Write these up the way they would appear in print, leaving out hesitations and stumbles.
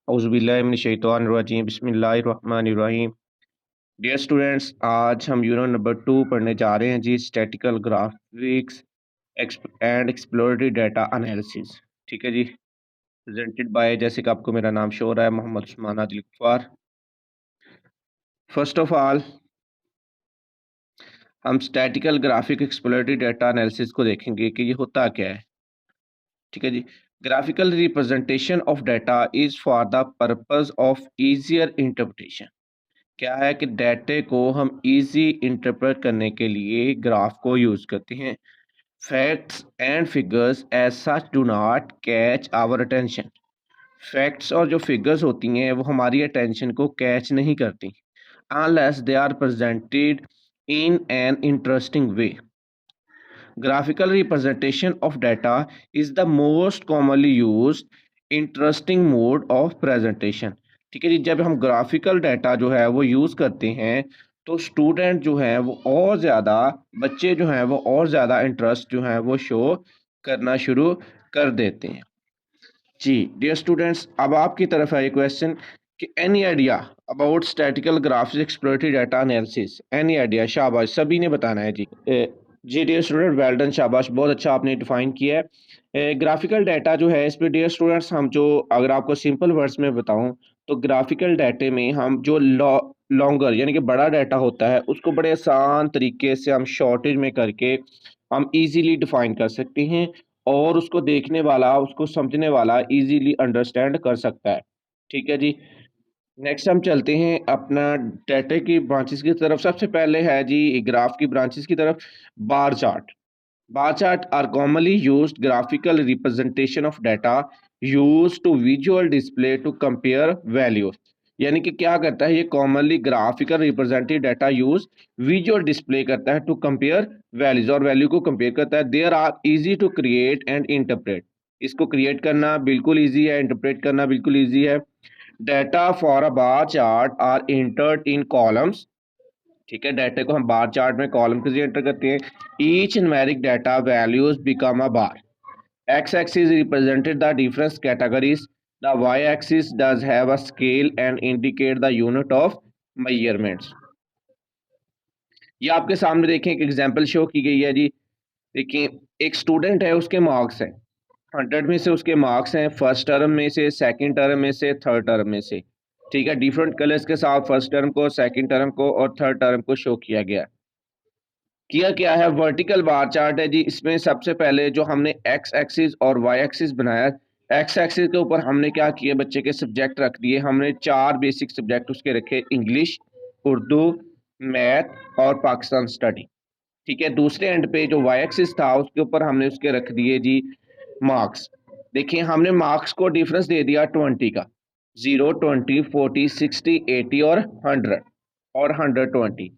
औज़ुबिल्लाहिमिनश्शैतानिर्रजीम बिस्मिल्लाहिर्रहमानिर्रहीम। Dear students, आज हम यूनिट नंबर 2 पढ़ने जा रहे हैं जी, statistical graphics and exploratory data analysis. ठीक है जी, प्रेजेंटेड बाय, जैसे कि आपको मेरा नाम शो हो रहा है, Mohammad Usman Adil Ghaffar. First of all हम statistical graphic exploratory data analysis को देखेंगे कि ये होता क्या है। ठीक है जी, graphical representation of data is for the purpose of easier interpretation. क्या है कि डाटे को हम इजी इंटरप्रेट करने के लिए ग्राफ को यूज करते हैं। Facts and figures as such do not catch our attention. Facts और जो फिगर्स होती हैं वो हमारी अटेंशन को कैच नहीं करती unless they are presented in an interesting way. Graphical representation of data is the most commonly used interesting mode of presentation। ठीक है जी, जब हम ग्राफिकल डाटा जो है वो यूज़ करते हैं तो स्टूडेंट जो है वो और ज़्यादा, बच्चे जो हैं वो और ज़्यादा इंटरेस्ट जो है वो शो करना शुरू कर देते हैं। जी डियर स्टूडेंट्स, अब आपकी तरफ है ये क्वेश्चन कि any idea about statistical graphics exploratory data analysis. Any idea, शाबाश, सभी ने बताना है जी। जी डियर स्टूडेंट, वेल डन, शाबाश, बहुत अच्छा आपने डिफाइन किया है। ग्राफिकल डाटा जो है, इस पे डियर स्टूडेंट्स हम जो, अगर आपको सिंपल वर्ड्स में बताऊं तो ग्राफिकल डाटे में हम जो लॉन्गर यानी कि बड़ा डाटा होता है उसको बड़े आसान तरीके से हम शॉर्टेज में करके हम इजीली डिफाइन कर सकते हैं और उसको देखने वाला, उसको समझने वाला इजीली अंडरस्टैंड कर सकता है। ठीक है जी, नेक्स्ट हम चलते हैं अपना डाटा की ब्रांचेस की तरफ। सबसे पहले है जी ग्राफ की ब्रांचेस की तरफ, bar chart. Bar chart are commonly used graphical representation of data used to visual display to compare values. यानी कि क्या करता है ये commonly graphical representative data use visual display करता है टू कंपेयर वैल्यूज, और वैल्यू को कंपेयर करता है। There are easy to create and interpret. इसको क्रिएट करना बिल्कुल इजी है, इंटरप्रेट करना बिल्कुल इजी है। Data for a bar chart are entered in columns. ठीक है, डाटा को हम बार चार्ट में कॉलम के जरिए एंटर करते हैं। Each numeric data values become a bar. X axis represented the difference categories. The y axis does have a scale and indicate the unit of measurements. ये आपके सामने देखें एक एग्जांपल शो की गई है जी। देखिए, एक स्टूडेंट है, उसके मार्क्स हैं 100 में से, उसके मार्क्स हैं फर्स्ट टर्म में से, सेकंड टर्म में से, थर्ड टर्म में से। ठीक है, डिफरेंट कलर्स के साथ फर्स्ट टर्म को, सेकंड टर्म को और थर्ड टर्म को शो किया गया। किया क्या है, वर्टिकल बार चार्ट है जी। इसमें सबसे पहले जो हमने एक्स एक्सिस और वाई एक्सिस बनाया, एक्स एक्सिस के ऊपर हमने क्या किया, बच्चे के सब्जेक्ट रख दिए। हमने 4 बेसिक सब्जेक्ट उसके रखे, इंग्लिश, उर्दू, मैथ और पाकिस्तान स्टडी। ठीक है, दूसरे एंड पे जो वाई एक्सिस था उसके ऊपर हमने उसके रख दिए जी मार्क्स। देखिए, हमने मार्क्स को डिफरेंस दे दिया 20 का, 0, 20, 40, 60, 80 और 100 और 120।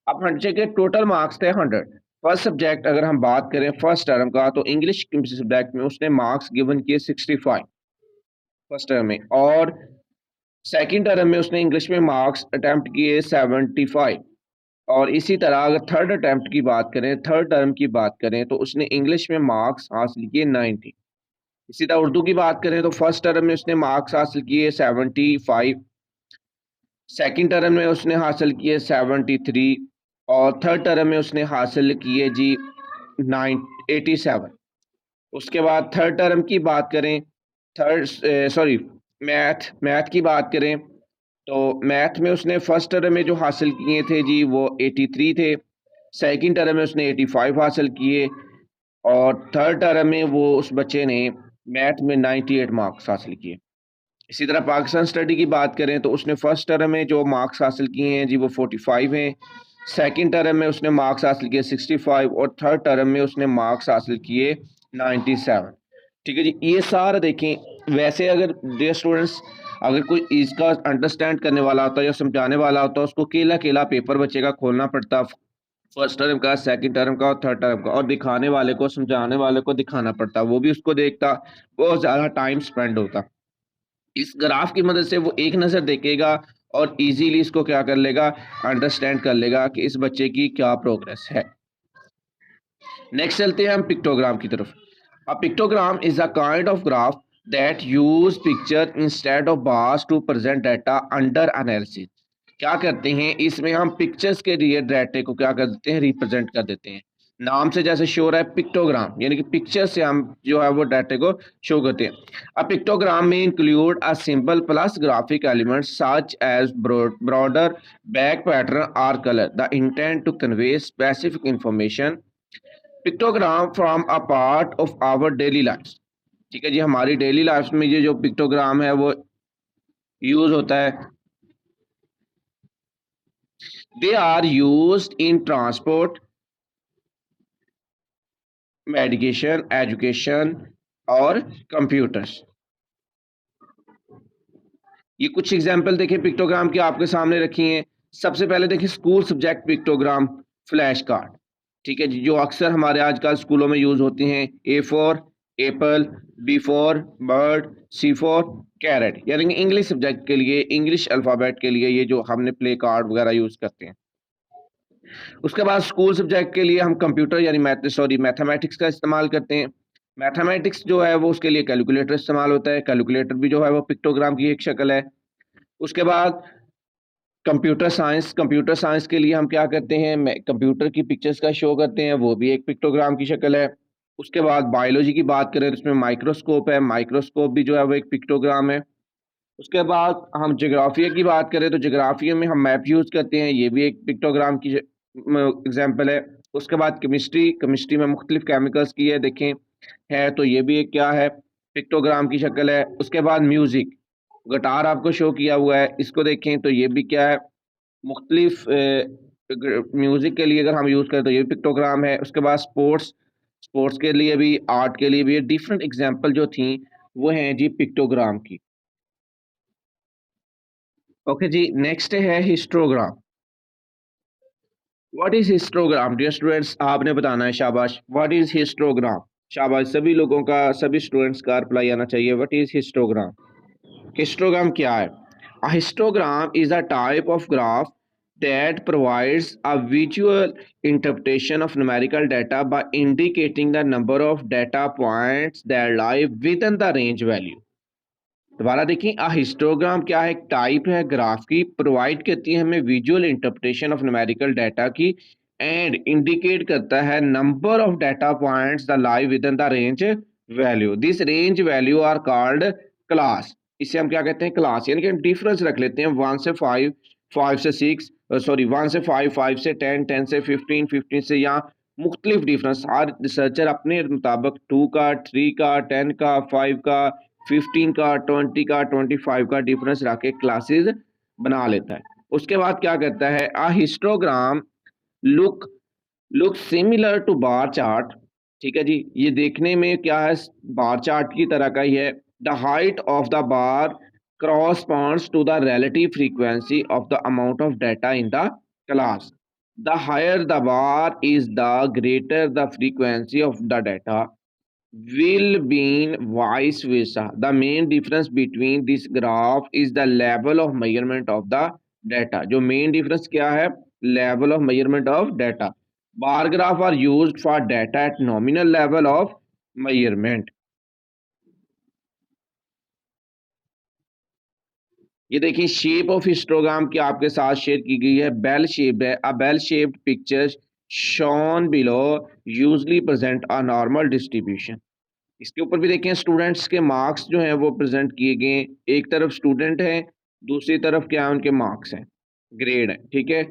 अब 100 के टोटल मार्क्स थे 100। फर्स्ट सब्जेक्ट अगर हम बात करें फर्स्ट टर्म का, तो इंग्लिश सब्जेक्ट में उसने मार्क्स गिवन किए 65 फर्स्ट टर्म में, और सेकंड टर्म में उसने इंग्लिश में मार्क्स अटेम्प्ट किए 75। और इसी तरह अगर थर्ड अटेम्प्ट की बात करें, थर्ड टर्म की बात करें, तो उसने इंग्लिश में मार्क्स हासिल किए 90। इसी तरह उर्दू की बात करें तो फर्स्ट टर्म में उसने मार्क्स हासिल किए 75, सेकंड टर्म में उसने हासिल किए 73 और थर्ड टर्म में उसने हासिल किए जी 87। उसके बाद थर्ड टर्म की बात करें, थर्ड सॉरी मैथ की बात करें तो मैथ में उसने फर्स्ट टर्म में जो हासिल किए थे जी वो 83 थे, सेकंड टर्म में उसने 85 हासिल किए और थर्ड टर्म में वो उस बच्चे ने मैथ में 98 मार्क्स हासिल किए। इसी तरह पाकिस्तान स्टडी की बात करें तो उसने फर्स्ट टर्म में जो मार्क्स हासिल किए हैं जी वो 45 हैं, सेकंड टर्म में उसने मार्क्स हासिल किए 65 और थर्ड टर्म में उसने मार्क्स हासिल किए 97। ठीक है जी, ये सारा देखें। वैसे अगर डियर स्टूडेंट्स, अगर कोई इसका अंडरस्टैंड करने वाला होता है या समझाने वाला होता है, उसको केला केला पेपर बच्चे का खोलना पड़ता, फर्स्ट टर्म का, सेकंड टर्म का और थर्ड टर्म का, और दिखाने वाले को, समझाने वाले को दिखाना पड़ता, वो भी उसको देखता, बहुत ज़्यादा टाइम स्पेंड होता। इस ग्राफ की मदद से वो एक नज़र देखेगा और इजीली इसको क्या कर लेगा, अंडरस्टैंड कर लेगा कि इस बच्चे की क्या प्रोग्रेस है। नेक्स्ट चलते हैं हम पिक्टोग्राम की तरफ। A pictogram is a kind of graph that use picture instead of bars to present data under analysis। क्या करते हैं इसमें हम पिक्चर्स के लिए डाटे को क्या कर देते हैं, रिप्रेजेंट कर देते हैं। नाम से जैसे शो रहा है पिक्टोग्राम, यानी कि पिक्चर से हम जो है वो डाटे को शो करते हैं। अ पिक्टोग्राम में include a symbol plus graphic elements such as broader back pattern और colour the intent to convey specific information. Pictogram from a part of our daily life. ठीक है जी, हमारी डेली लाइफ में ये जो पिक्टोग्राम है वो यूज होता है। They are used in transport, medication, education और कंप्यूटर्स। ये कुछ एग्जांपल देखें पिक्टोग्राम की आपके सामने रखी हैं। सबसे पहले देखिए school subject pictogram flash card. ठीक है जी, जो अक्सर हमारे आजकल स्कूलों में यूज होती हैं। A for apple, B for bird, C for carrot, यानी कि इंग्लिश सब्जेक्ट के लिए, इंग्लिश अल्फ़ाबेट के लिए ये जो हमने प्ले कार्ड वगैरह यूज करते हैं। उसके बाद स्कूल सब्जेक्ट के लिए हम कंप्यूटर यानी मैथमेटिक्स का इस्तेमाल करते हैं। मैथमेटिक्स जो है वो उसके लिए कैलकुलेटर इस्तेमाल होता है। कैलकुलेटर भी जो है वो पिक्टोग्राम की एक शक्ल है। उसके बाद कंप्यूटर साइंस के लिए हम क्या करते हैं, कंप्यूटर की पिक्चर्स का शो करते हैं, वो भी एक पिक्टोग्राम की शक्ल है। उसके बाद बायोलॉजी की बात करें तो उसमें माइक्रोस्कोप है, माइक्रोस्कोप भी जो है वो एक पिक्टोग्राम है। उसके बाद हम जोग्राफिया की बात करें तो जोग्राफिया में हम मैप यूज करते हैं, ये भी एक पिक्टोग्राम की एग्जाम्पल है। उसके बाद केमिस्ट्री में मुख्तलिफ केमिकल्स की है देखें है, तो ये भी एक क्या है, पिक्टोग्राम की शक्ल है। उसके बाद म्यूजिक, गिटार आपको शो किया हुआ है, इसको देखें तो ये भी क्या है, मुख्तलिफ म्यूजिक के लिए अगर हम यूज करें तो ये भी पिक्टोग्राम है। उसके बाद स्पोर्ट्स, स्पोर्ट्स के लिए भी, आर्ट के लिए भी डिफरेंट एग्जाम्पल जो थी वो हैं जी पिक्टोग्राम की। ओके जी, नेक्स्ट है histogram. What is histogram dear students, आपने बताना है, शाबाश। व्हाट इज हिस्टोग्राम, शाबाश, सभी लोगों का, सभी स्टूडेंट्स का रिप्लाई आना चाहिए। व्हाट इज हिस्टोग्राम, हिस्टोग्राम क्या है? A histogram is a type of graph that provides a visual interpretation of numerical data by indicating the number of data points that lie within the range value। दोबारा देखिए, अ histogram क्या है, एक type है graph की, provide करती है हमें visual interpretation of numerical data की, एंड इंडिकेट करता है number of data points the lie within the range value. This range value are called class. इसे हम क्या कहते हैं, क्लास, यानी कि हम डिफरेंस रख लेते हैं 1 से 5, 5 से 6, सॉरी 1 से 5, 5 से 10, 10 से 15, 15 से, यहाँ मुख्तलिफ डिफरेंस हर रिसर्चर अपने मुताबिक 2 का, 3 का, 10 का, 5 का, 15 का, 20 का, 25 का डिफरेंस रख के क्लासेस बना लेता है। उसके बाद क्या करता है, a histogram look look similar to bar chart. ठीक है जी, ये देखने में क्या है, बार चार्ट की तरह का ही है। The height of the bar corresponds to the relative frequency of the amount of data in the class। The higher the bar is, the greater the frequency of the data will be vice versa। The main difference between this graph is the level of measurement of the data। जो main difference क्या है, level of measurement of data। Bar graph are used for data at nominal level of measurement। ये देखिए shape of histogram की आपके साथ share की गई है, बेल शेप्ड है। A bell shaped picture shown below usually present a normal distribution. इसके ऊपर भी देखें स्टूडेंट्स के मार्क्स जो हैं वो प्रेजेंट किए गए हैं। एक तरफ स्टूडेंट है, दूसरी तरफ क्या है, उनके मार्क्स हैं, ग्रेड है। ठीक है,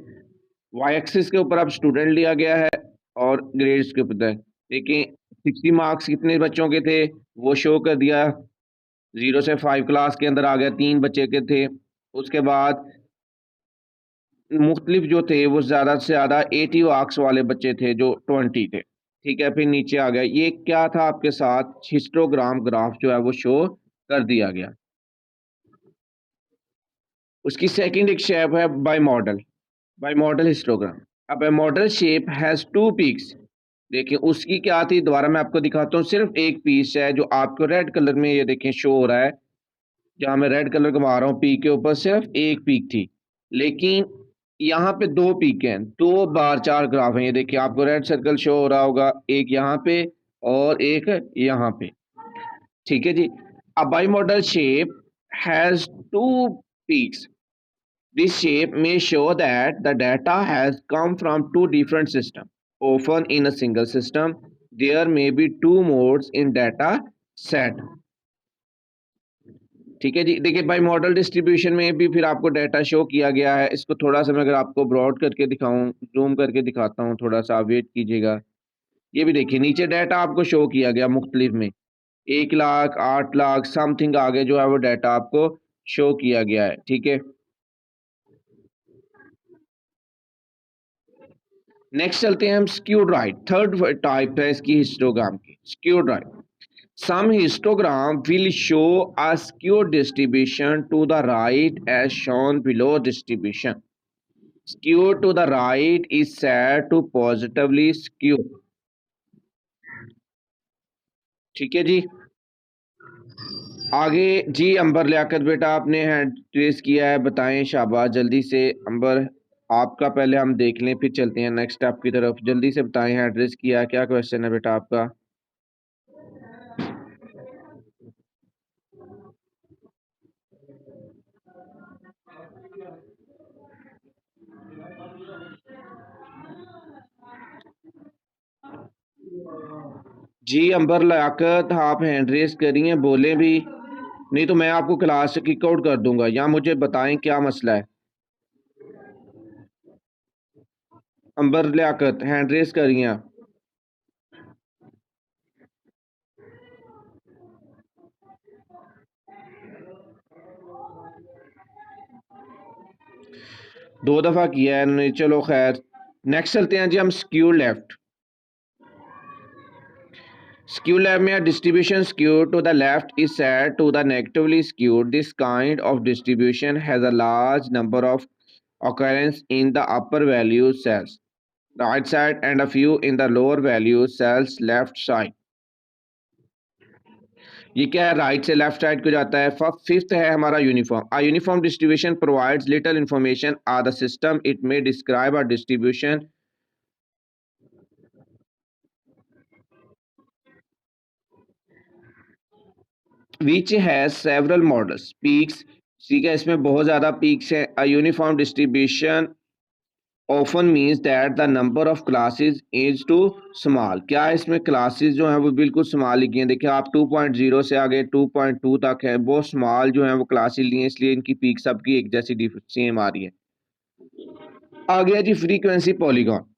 वाई एक्सिस के ऊपर अब स्टूडेंट लिया गया है और ग्रेड्स के ऊपर देखिए 60 मार्क्स कितने बच्चों के थे वो शो कर दिया। 0 से 5 क्लास के अंदर आ गया, 3 बच्चे के थे। उसके बाद मुख्तलिफ जो थे वो ज़्यादा से ज़्यादा 80 मार्क्स वाले बच्चे थे जो 20 थे। ठीक है, फिर नीचे आ गया, ये क्या था आपके साथ, हिस्टोग्राम ग्राफ जो है वो शो कर दिया गया। उसकी सेकंड एक शेप है बाई मॉडल हिस्टोग्राम। अब by model shape has 2 peaks. देखिए उसकी क्या थी, दोबारा मैं आपको दिखाता हूँ, सिर्फ एक पीस है जो आपको रेड कलर में ये देखें शो हो रहा है, जहाँ मैं रेड कलर घुमा रहा हूँ, पीक के ऊपर सिर्फ एक पीक थी, लेकिन यहाँ पे 2 पीक हैं, 2 बार चार ग्राफ हैं। ये देखिए आपको रेड सर्कल शो हो रहा होगा, एक यहाँ पे और एक यहाँ पे। ठीक है जी, A bimodal shape has two peaks. This shape may show that the data has come from two different systems. Often in a single system, there may be two modes in data set. ठीक है जी, देखिए by model distribution में भी फिर आपको data show किया गया है। इसको थोड़ा सा मैं अगर आपको ब्रॉड करके दिखाऊं, जूम करके दिखाता हूं, थोड़ा सा वेट कीजिएगा। ये भी देखिए नीचे डाटा आपको शो किया गया मुख्तलिफ में, 1 लाख, 8 लाख समथिंग आगे जो है वो डाटा आपको शो किया गया है। ठीक है, नेक्स्ट चलते हैं हम स्क्यूड राइट। थर्ड टाइप है इसकी हिस्टोग्राम की, skewed right. Some histogram will show a skewed distribution to the right as shown below distribution. Skewed to the right is said to positively skew. ठीक है जी, आगे जी अंबर लियाकत बेटा आपने हैंड रेस किया है, बताएं शाबाश जल्दी से अंबर। आपका पहले हम देख लें फिर चलते हैं नेक्स्ट स्टेप की तरफ। जल्दी से बताएं, हैंड रेस किया है, क्या क्वेश्चन है बेटा आपका? जी अंबर लियाकत आप हैंड रेस करिए, बोले भी नहीं तो मैं आपको क्लास से किक आउट कर दूंगा। या मुझे बताएं क्या मसला है। अंबर लियाकत हैंड रेस करिए आप। दो दफा किया है इन्होंने, चलो खैर। नेक्स्ट चलते हैं जी हम स्क्यू लेफ्ट। Skew left में distribution skewed to the left is said to the negatively skewed. This kind of distribution has a large number of occurrence in the upper value cells, right side, and a few in the lower value cells, left side. ये क्या है, right से left side को जाता है। Fifth है हमारा uniform. A uniform distribution provides little information on the system. It may describe a distribution which has several models, peaks। ठीक है, इसमें बहुत ज़्यादा peaks हैं। A uniform distribution often means that the number of classes is too small। क्या इसमें classes जो हैं वो बिल्कुल small लिखी हैं। देखिए आप 2.0 से आगे 2.2 तक है, बहुत small जो हैं वो classes ली हैं, इसलिए इनकी peak सबकी एक जैसी सेम आ रही है। आ गया जी frequency polygon।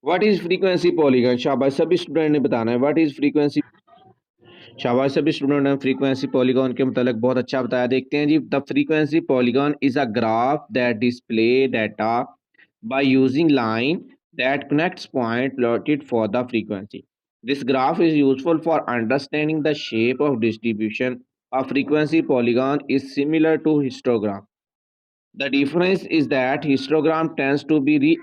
What is frequency polygon? शाबाश सभी स्टूडेंट ने बताना है व्हाट इज फ्रीक्वेंसी। शाबाश सभी स्टूडेंट ने फ्रीक्वेंसी पॉलीगॉन के मतलब बहुत अच्छा बताया। देखते हैं जी, the frequency polygon is a graph that display data by using line that connects point plotted for the frequency. This graph is useful for understanding the shape of distribution. A frequency polygon is similar to histogram. The difference is that histogram tends to be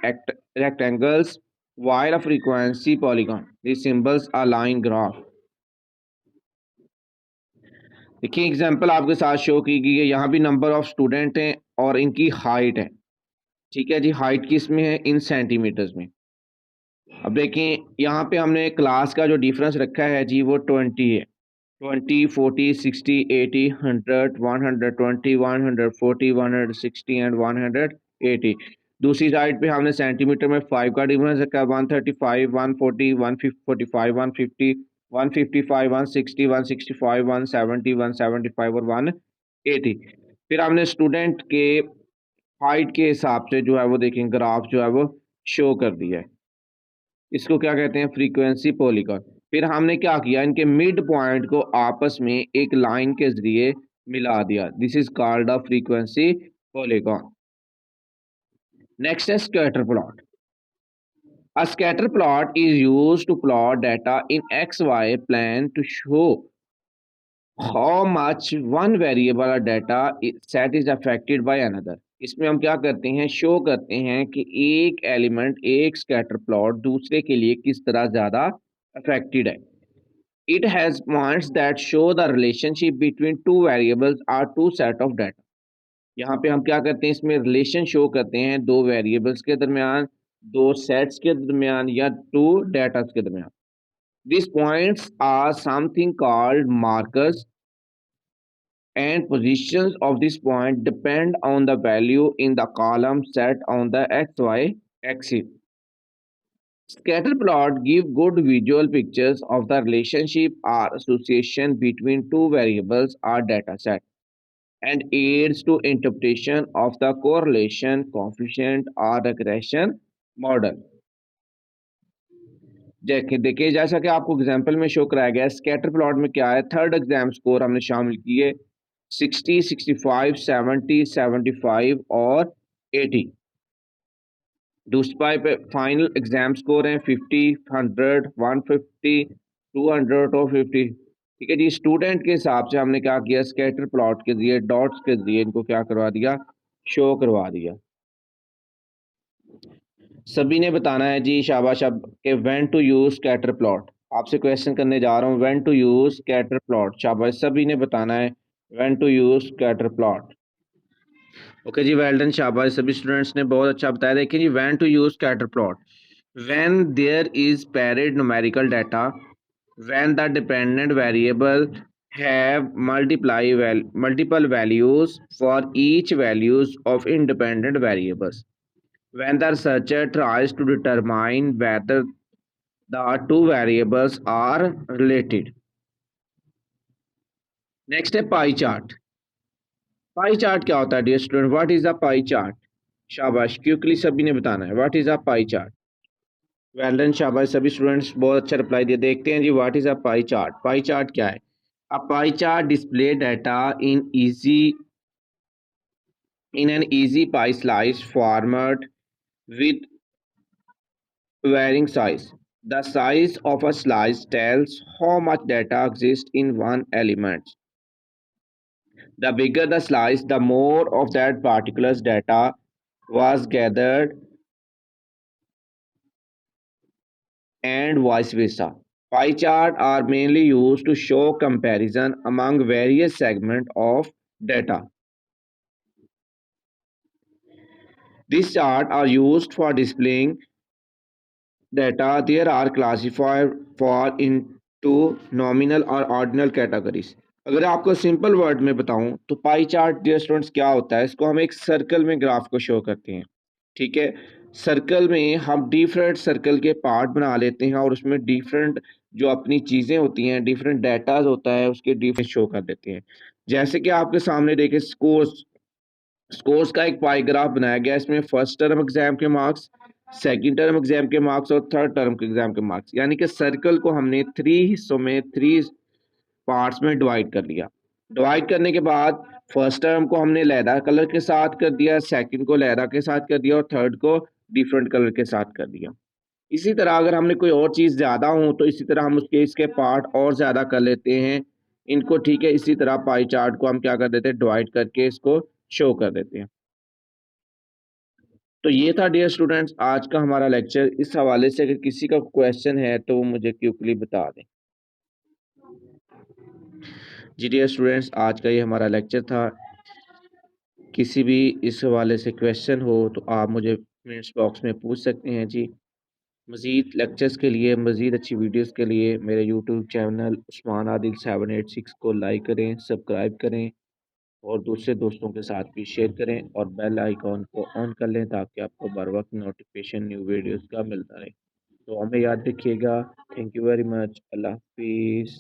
rectangles while a frequency polygon resembles a line graph. देखिए example आपके साथ show की गई है, यहाँ भी number of student हैं और इनकी हाइट है। ठीक है जी, हाइट किस में है, इन सेंटीमीटर्स में। अब देखें यहाँ पे हमने क्लास का जो डिफरेंस रखा है जी वो 20 है। 20, 40, 60, 80, 100, 120, 140, 160 एंड 180। दूसरी साइड पे हमने सेंटीमीटर में 5 का डिफरेंस रखा है, 135, 140, 145, 150, 155, 160, 165, 170, 175 और 180। फिर हमने स्टूडेंट के हाइट के हिसाब से जो है वो देखें ग्राफ जो है वो शो कर दिया है। इसको क्या कहते हैं, फ्रीक्वेंसी पॉलीगॉन। फिर हमने क्या किया, इनके मिड पॉइंट को आपस में एक लाइन के जरिए मिला दिया। This is called a frequency polygon. Next है scatter plot. A scatter plot is used to plot data in xy plane to show how much one variable or data set is affected by another। इसमें हम क्या करते हैं, show करते हैं कि एक एलिमेंट, एक स्कैटर प्लॉट दूसरे के लिए किस तरह ज़्यादा अफेक्टेड है। It has points that show the relationship between two variables or two set of data। यहाँ पे हम क्या करते हैं, इसमें रिलेशन शो करते हैं दो वेरिएबल्स के दरमियान, दो सेट्स के दरमियान या टू डेटा के दरमियान। These points are something called markers। and positions of this point depend on the value in the column set on the xy axis. Scatter plot give good visual pictures of the relationship or association between two variables or data set and aids to interpretation of the correlation coefficient or regression model. देखिए देखिए जैसा कि आपको example में show कराया गया है scatter plot में क्या है थर्ड एग्जाम स्कोर हमने शामिल किए 60 65 70 75 और 80 दूसरे पे फाइनल एग्जाम स्कोर हैं 50 100 150 200 और 50 ठीक है जी स्टूडेंट के हिसाब से हमने क्या किया स्कैटर प्लॉट के दिए डॉट्स के दिए इनको क्या करवा दिया शो करवा दिया सभी ने बताना है जी शाबाश अब के when to use scatter plot आपसे क्वेश्चन करने जा रहा हूँ when to use scatter plot शाबाश सभी ने बताना है when to use scatter plot okay जी वेल डन शाबाश सभी स्टूडेंट्स ने बहुत अच्छा बताया देखिए जी when to use scatter plot when there is paired numerical data when the dependent variable have multiple values for each values of independent variables when the researcher tries to determine whether the two variables are related. Next है pie chart पाई chart क्या होता है dear student what is a pie chart शाबाश quickly सभी ने बताना है what is a pie chart well done शाबाश सभी स्टूडेंट्स बहुत अच्छा रिप्लाई दिया देखते हैं जी what is a pie chart क्या है a pie chart display data in an easy pie slice format with varying size. The size of a slice tells how much data exists in one element. The bigger the slice, the more of that particular data was gathered and vice versa. Pie charts are mainly used to show comparison among various segments of data. These charts are used for displaying data. There are classified for into nominal और ordinal categories. अगर आपको simple word में बताऊं तो pie chart dear students क्या होता है इसको हम एक सर्कल में ग्राफ को शो करते हैं ठीक है सर्कल में हम डिफरेंट सर्कल के पार्ट बना लेते हैं और उसमें डिफरेंट जो अपनी चीज़ें होती हैं डिफरेंट डाटाज होता है उसके डिफरेंट शो कर देते हैं जैसे कि आपके सामने देखें स्कोर्स का एक पाई ग्राफ बनाया गया इसमें फर्स्ट टर्म एग्जाम के मार्क्स सेकंड टर्म एग्जाम के मार्क्स और थर्ड टर्म के एग्जाम के मार्क्स यानी कि सर्कल को हमने थ्री हिस्सों में थ्री पार्ट्स में डिवाइड कर लिया डिवाइड करने के बाद फर्स्ट टर्म को हमने लहदा कलर के साथ कर दिया सेकंड को लहदा के साथ कर दिया और थर्ड को डिफरेंट कलर के साथ कर दिया इसी तरह अगर हमने कोई और चीज़ ज़्यादा हो तो इसी तरह हम उसके इसके पार्ट और ज़्यादा कर लेते हैं इनको ठीक है इसी तरह पाई चार्ट को हम क्या कर देते हैं डिवाइड करके इसको शो कर देते हैं तो ये था डियर स्टूडेंट्स आज का हमारा लेक्चर इस हवाले से अगर किसी का क्वेश्चन है तो वो मुझे क्विकली बता दें जी डियर स्टूडेंट्स आज का ये हमारा लेक्चर था किसी भी इस हवाले से क्वेश्चन हो तो आप मुझे कमेंट्स बॉक्स में पूछ सकते हैं जी मज़ीद लेक्चर्स के लिए मज़ीद अच्छी वीडियोस के लिए मेरे यूट्यूब चैनल उस्मान आदिल 786 को लाइक करें सब्सक्राइब करें और दूसरे दोस्तों के साथ भी शेयर करें और बेल आइकॉन को ऑन कर लें ताकि आपको बर वक्त नोटिफिकेशन न्यू वीडियोस का मिलता रहे तो हमें याद रखिएगा थैंक यू वेरी मच अल्लाह हाफिज़